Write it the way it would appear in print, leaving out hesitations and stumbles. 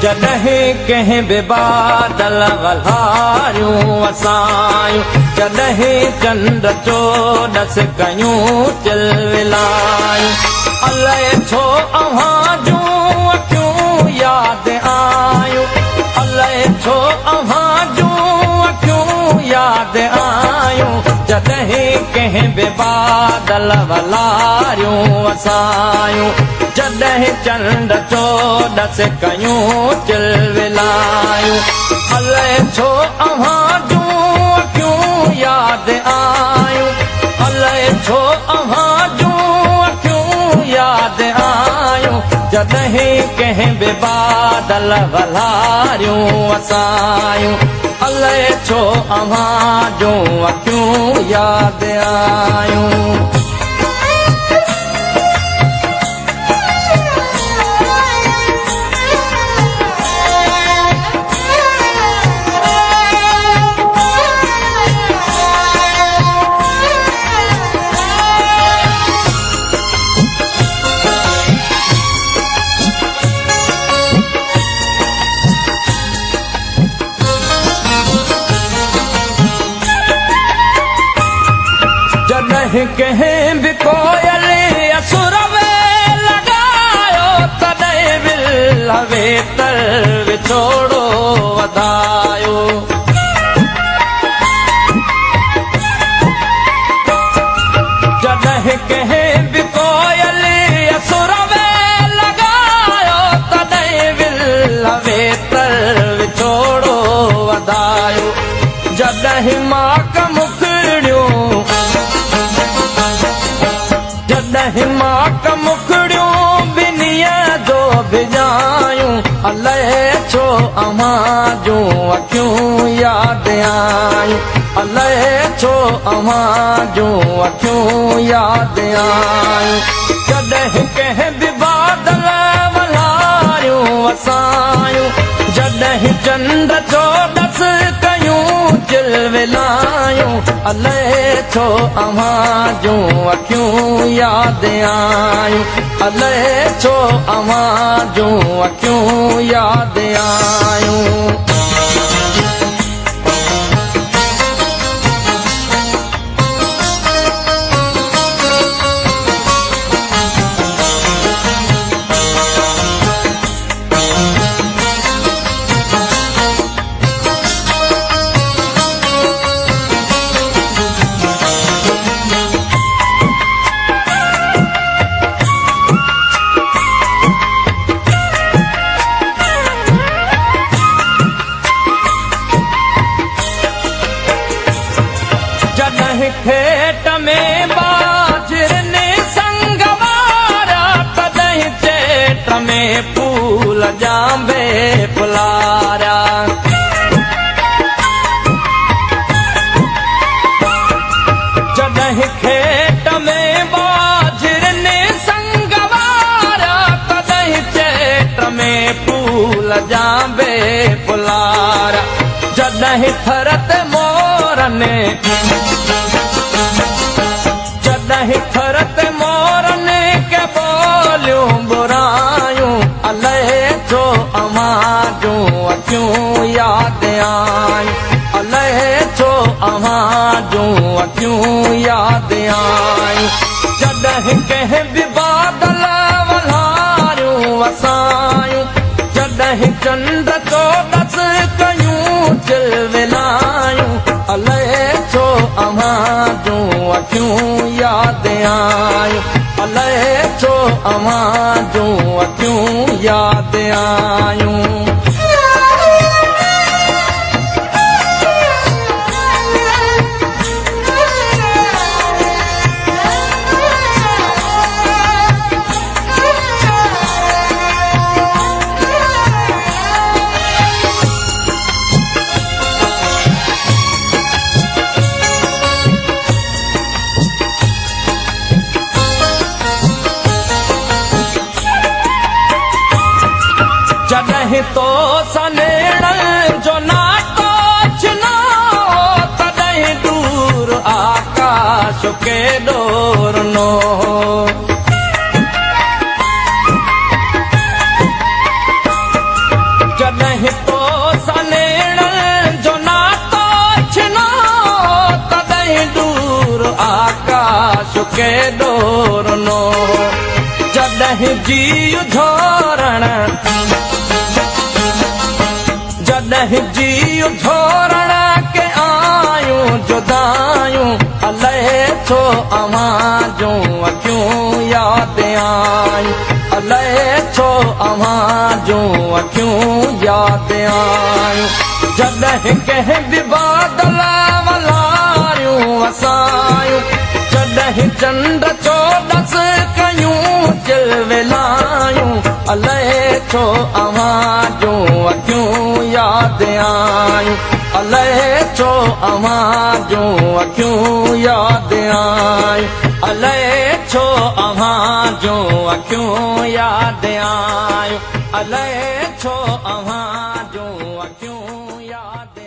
जॾहिं कंहिं बि बादल वल्हारियूं वसायूं जॾहिं चंड चोॾस कयूं चिलविलायूं अलाए छो अव्हां जूं अखियूं यादि आयूं अलाए छो अव्हां जूं अखियूं यादि आयूं जॾहिं कंहिं बि बादल वल्हारियूं वसायूं जॾहिं चंड चोॾस कयूं चिलविलायूं अलाए छो अव्हां जूं अखियूं यादि आयूं अलाए छो अव्हां जूं अखियूं यादि आयूं जॾहिं कंहिं बि बादल वल्हारियूं वसायूं अलाए छो अव्हां जूं अखियूं यादि आयूं कंहिं बि कोयल असुर में लॻायो तॾहिं विल वेतर विछोड़ो वधायो जॾहिं कंहिं बि कोयल असुर में लॻायो तॾहिं विल वेतर विछोड़ो वधायो जॾहिं माक मुखड़ियूं जॾहिं माक मुखड़ियूं ॿिन्हीअ जो भिॼायूं अलाए छो अव्हां जूं अखियूं यादि आयूं अलाए छो अव्हां जूं अखियूं यादि आयूं जॾहिं कंहिं बि बादल वल्हारियूं वसायूं जॾहिं चंड चोॾस कयूं चिलविलायूं अलाए छो अव्हां जूं अखियूं यादि आयूं अलाए छो अव्हां जूं अखियूं यादि आयूं खेत में बाजरने संग वारा तॾहिं चेट में फूल जांबे फुलारा जॾहिं खेत में बाजरने संग वारा तॾहिं चेट में फूल जांबे फुलारा जॾहिं थरत मोरने जॾहिं थरत मोरने के बोलियूं बुरायूं अलाए छो अव्हां जूं अखियूं यादि आयूं अलाए छो अव्हां जूं अखियूं यादि आयूं जॾहिं कंहिं बि बादल वल्हारियूं वसायूं जॾहिं चंड चोॾस कयूं चिलविलायूं अलाए छो अव्हां जूं अखियूं यादि आयूं अलाए छो अव्हां जूं अखियूं यादि आयूं जॾहिं तो सनेड़न जो नातो चिनो तॾहिं दूर आकाश के डोरनो केॾो रुनो जॾहिं जीउ झोरण जॾहिं जीउ झोरण के आयूं जुदायूं अलाए छो अव्हां जूं अखियूं यादि आयूं अलाए छो अव्हां जूं अखियूं यादि आयूं जॾहिं कंहिं बि बादल वलारियूं वसायूं जॾहिं चंड चोॾस कयूं चिलविलायूं अलाए छो अव्हां जूं अखियूं यादि आयूं अलाए छो अव्हां जूं अखियूं यादि आयूं अलाए छो अव्हां जूं अखियूं यादि आयूं अलाए छो अव्हां जूं अखियूं यादि